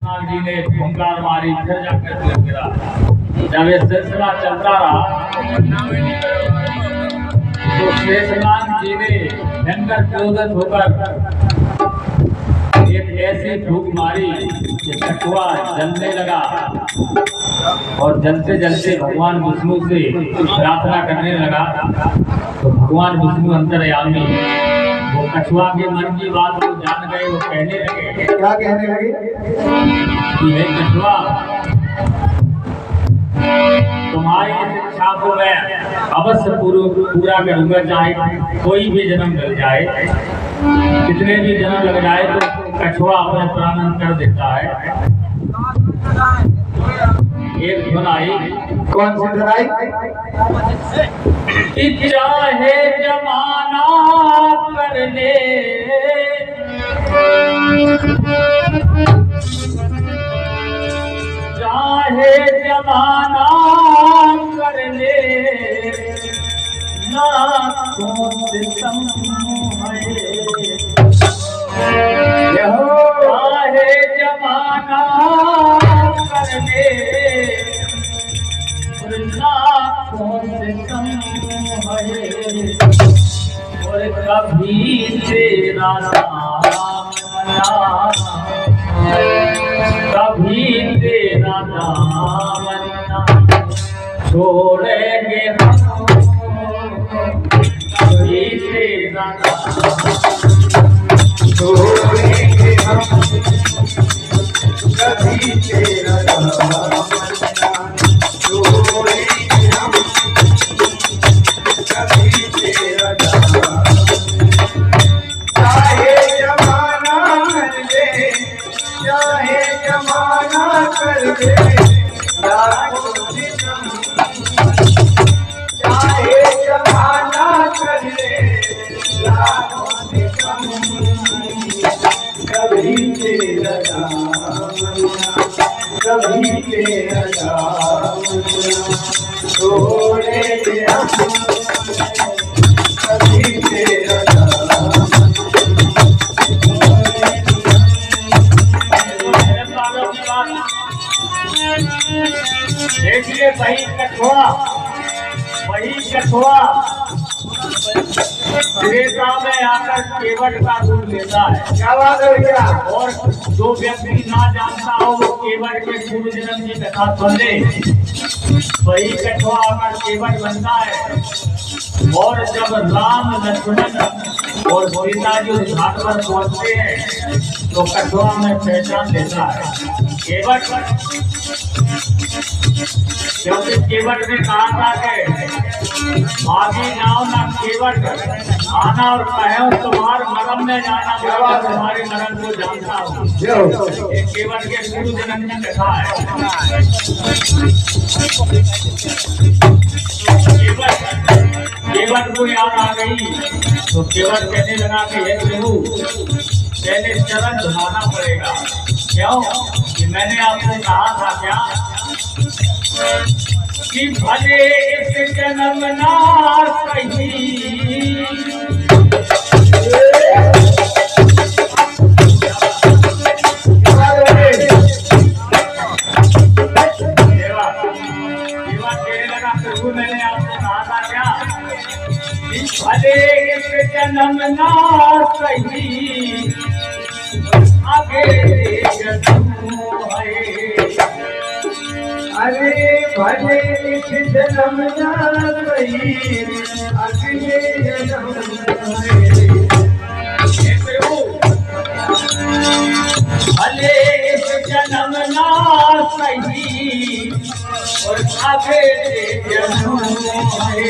जी ने फुंकार मारी, फिर जाकर गिर गिरा। जब ये सिलसिला चलता रहा तो शेषनाग जी ने भयंकर क्रोधित होकर एक ऐसी फूंक मारी कि कछुआ जलने लगा और जलते जलते भगवान विष्णु से प्रार्थना करने लगा। तो भगवान विष्णु अंतर्यामी वो कछुआ के मन की बात को जान गए। वो कहने लगे, क्या कहने लगे? कि हे कछुआ, तुम्हारी इच्छा को मैं अवश्य पूरा करूंगा, चाहे कोई भी जन्म लग जाए, कितने भी जन्म लग जाए, तो कछुआ अपने प्राण कर देता है। एक धुन आई। कौन सी धुन आई? चाहे जमाना कर ले, चाहे जमाना कर ले, ना कौन सितम है, चाहे जमाना कर ले, ना कौन सितम है, और कभी तेरा नाम ना, कभी तेरा नाम ना छोड़ेंगे हम, कभी तेरा नाम छोड़ेंगे हम, कभी तेरा नाम छोड़ेंगे हम, कभी तेरा नाम। चाहे जमाना कर दे, चाहे जमाना कर दे, लाखों सितम, चाहे जमाना कर दे, लाखों सितम, कभी तेरा नाम, कभी तेरा नाम छोड़ेंगे हम, कभी तेरा नाम। देखिए वही कछुआ त्रेता में आकर केवट का रूप लेता है। क्या बात है भैया? और जो व्यक्ति ना जानता हो वो केवट के पूर्व जन्म की कथा सुन ले, वही कछुआ आकर केवट बनता है। और जब राम लक्ष्मण और सीता जी उस घाट पर पहुंचते हैं तो कछुआ में पहचान लेता है केवट, क्योंकि केवट ने कहा था कि आगे जाओ ना केवट, आना और कहो तुम्हारे मरम में जाना, तुम्हारे मरम को जानता हूँ। ये केवट के पूर्व जन्म की कथा है। केवट को याद आ गई तो केवट कहने लगा कि हे प्रभु, पहले चरण धुलाना पड़ेगा। क्यों? कि मैंने आपसे कहा था क्या कि भले इस जन्म ना सही, मैंने आपसे कहा था क्या कि भले इस जन्म ना सही, आगे जन्म है, अरे भले इस जन्म ना सही, अगले जन्म है। भले इस जन्म ना सही और आगे जन्म है,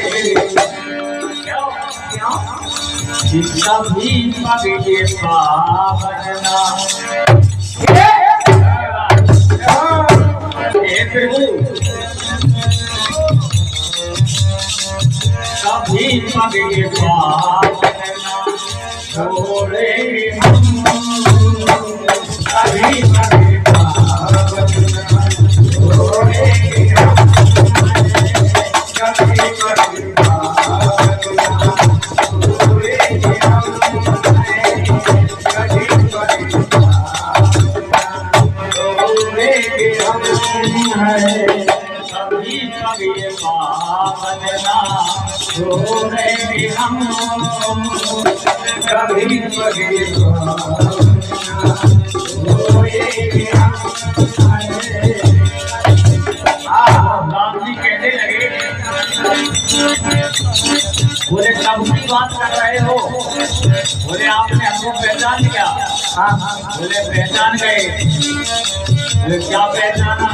कभी पगे पावना, कभी पगे पावना छोड़े हम, कभी पगे पावना छोड़े हम, कभी पगे पावना छोड़ेंगे हम है कभी कभी पावन नाम छोड़ेंगे हम कभी कभी छोड़ेंगे हम राम जी कहने लगे बोले कब की बात कर रहे हो बोले आपने हमको पहचान लिया बोले पहचान गए बोले क्या पहचाना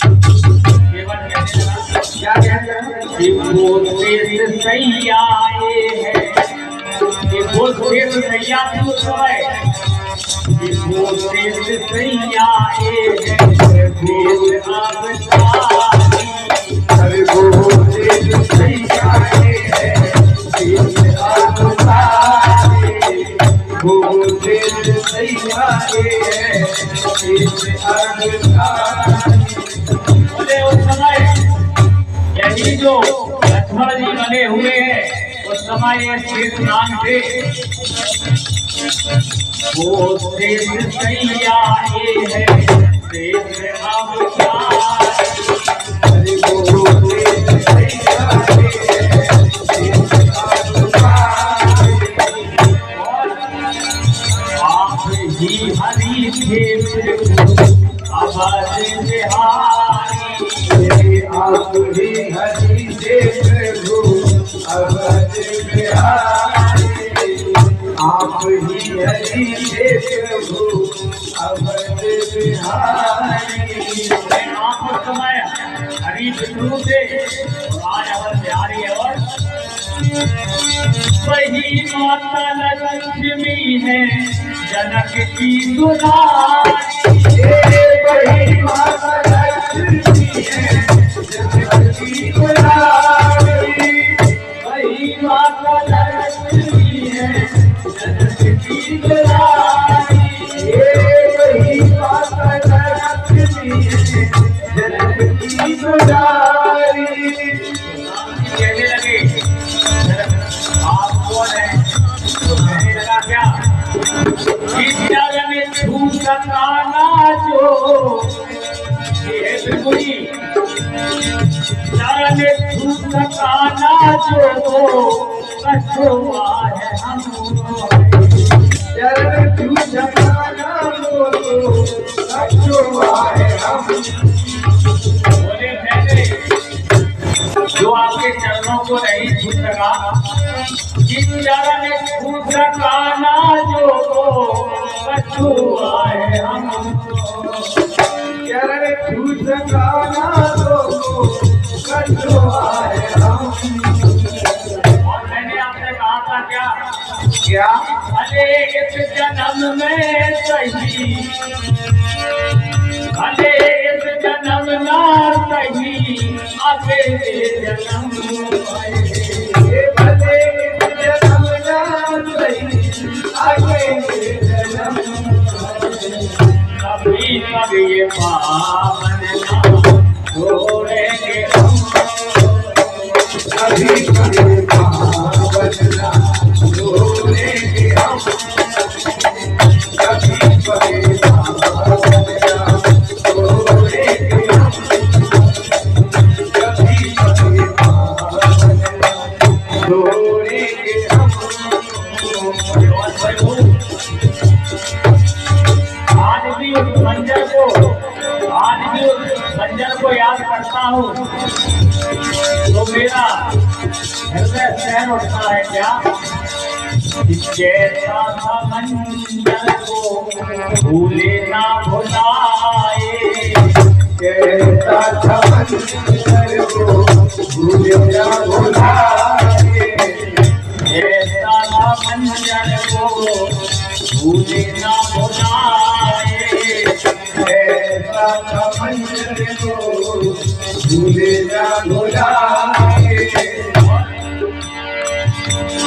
केवल कहने लगा क्या कहते हैं कि वो देश सही आए हैं कि वो देश सैया क्यों समय कि वो देश सही आए हैं देश आपसारी अरे वो देश सही आए हैं देश आपसारी वो देश सही आए हैं देश आपसारी बोले उस समय यही जो लक्ष्मण जी बने हुए हैं उस समय ये शेष नाम थे वो देश सही आए हैं देश आपसारी अरे वो देश सही आए हैं देश आपसारी आप ही हरि थे प्रभु आवाज बिहारी आप ही हरि से प्रभु अवध बिहारी आप ही हरि से प्रभु अवध बिहारी आप उस समय हरि विष्णु थे और आज अवर बिहारी है और वही माता लक्ष्मी है जनक की दुलारी वही माता लक्ष्मी है जनक की दुलारी वही माता लक्ष्मी है जनक की दुलारी वही माता लक्ष्मी है जनक की दुलारी कहने लगे आप कौन है तो कहने लगा क्या चरण छू सकाना जो ये त्रिपुरी चरण छू सकाना जो कछुआ है हम चरण छू सकाना कछुआ है हम बोले मैंने जो आपके चरणों को नहीं छू सका जिस चरण छू सकाना जो कछुआ है हम चरण छू सकाना कछुआ है हम और मैंने आपसे कहा था क्या भले इस जन्म में सही भले इस जन्म ना सही आगे जन्म भले जन्म ना सही आगे जन्म कभी कभी ये पावन नाम छोड़ेंगे हम कभी कभी पावन नाम छोड़ेंगे हम कभी कभी पावन नाम छोड़ेंगे हम कभी कभी पावन नाम छोड़ेंगे हम आज भी उस मंजर को याद करता हूँ तो मेरा हृदय सहन उठता है क्या जैसा था मंजर को भूले ना भुलाए कैसा था मंजर को भूले ना भुलाए जैसा था मंजर को भूले ना भुलाए ऐसा था मंजर को भूले ना भुलाए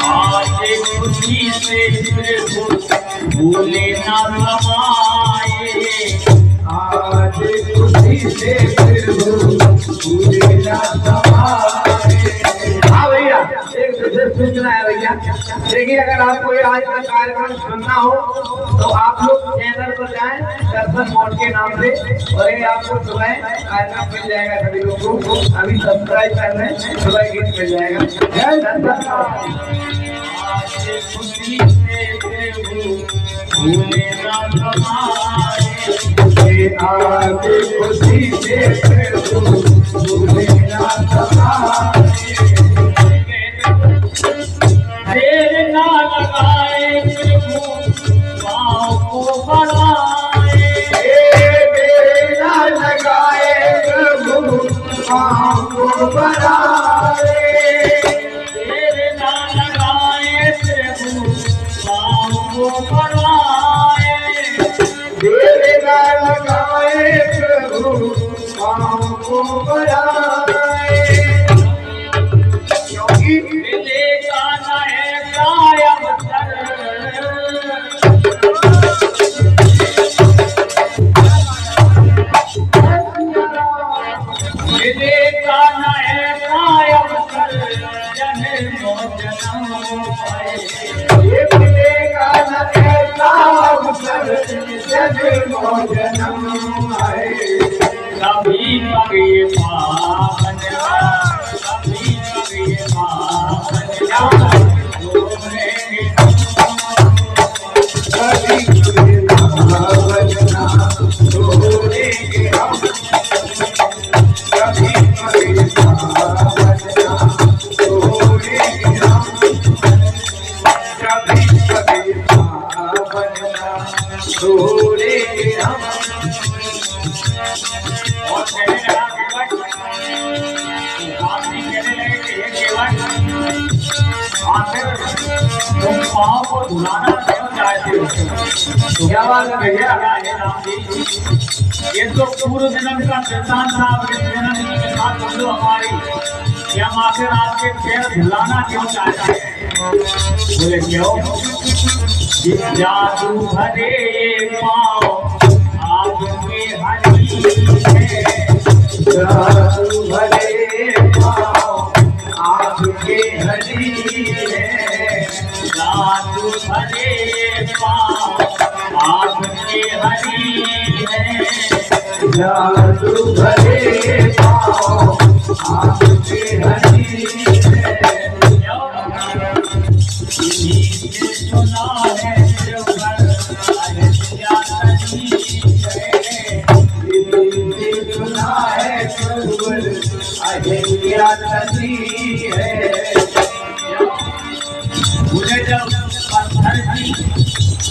आज खुशी से प्रभु भूले ना समाए आज खुशी से प्रभु भूले ना समाए। हाँ भैया एक दूसरे सूचना है भैया देखिए अगर आपको ये आज का कार्यक्रम सुनना हो तो आप लोग चैनल पर जाएं दर्शन मोड के नाम से, और ये आपको सुबह कार्यक्रम मिल जाएगा। सभी लोगों को अभी सब्सक्राइब कर लें, सुबह गीत मिल जाएगा। जय खुशी से देर ना लगाए प्रभु पाँव को बढ़ाए, देर ना लगाए प्रभु पाँव को बढ़ाए, देर ना लगाए प्रभु पाँव को बढ़ाए, देर ना लगाए प्रभु पाँव को बढ़ाए, क्योंकि मिलेगा न ऐसा अवसर, मिलेगा न ऐसा अवसर जन्मों जन्म पाए, ये मिलेगा न ऐसा अवसर जन्मों जन्म आए। कभी पगे पावन कभी पगे पावन कभी तुझे भावना छोड़ेंगे हम, कभी तुझे भावना छोड़ेंगे हम, कभी तुझे भावना छोड़ेंगे हम। और कहने लगा आदमी कहने लगे कि हे केवट, आखिर तुम पाँव को धुलाना क्यों चाहते हो? क्या बात है भैया? हे राम जी, ये तो पूर्व जन्म का वृत्तांत था, इस जन्म के साथ बोलो हमारी कि हम आखिर आपके पैर धुलाना क्यों चाहते हैं? बोले क्यों? जादू भरे पाँव आपके हरी है, जादू भरे पाँव आपके हरी है, जादू भरे पाँव आपके हरी है, जादू भरे पाँव आपके हरी है। सुना है सुना है अहिल्या नदी है। मुझे जब पत्थर की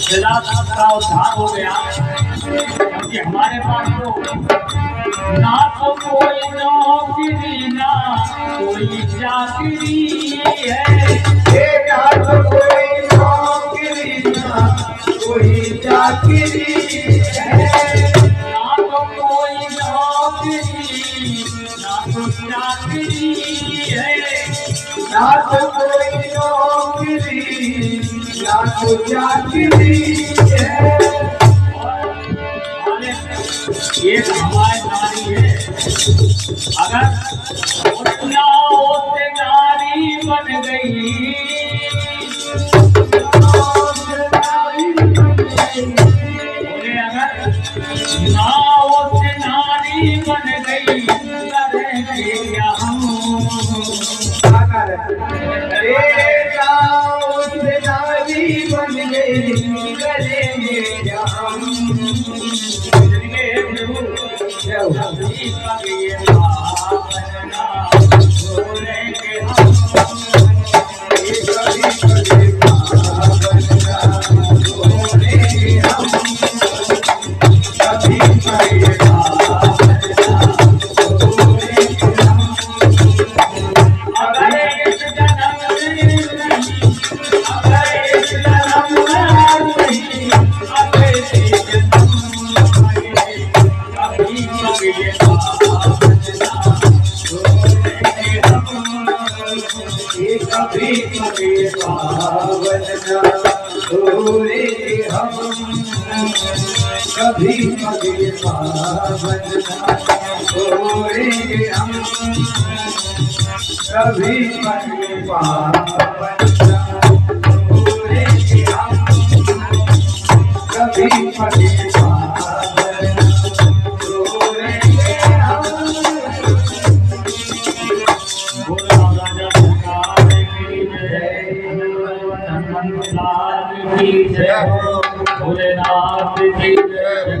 जला का उद्धार हो गया, क्योंकि हमारे पास तो ना तो कोई नौकरी ना कोई चाकरी है, ना तो कोई नौकरी ना कोई चाकरी है, ना तो कोई नौकरी ना तो चाकरी है, ना तो कोई नौकरी ना तो चाकरी है। ये हमारी नारी है, अगर उतना होते नारी बन गई, अगर ना होते नारी बन गई, करेंगे क्या हम? नारी बन गई करेंगे क्या हम? कभी मगे पावना छोड़ेंगे हम, कभी मगे पावना भोलेनाथ की जय।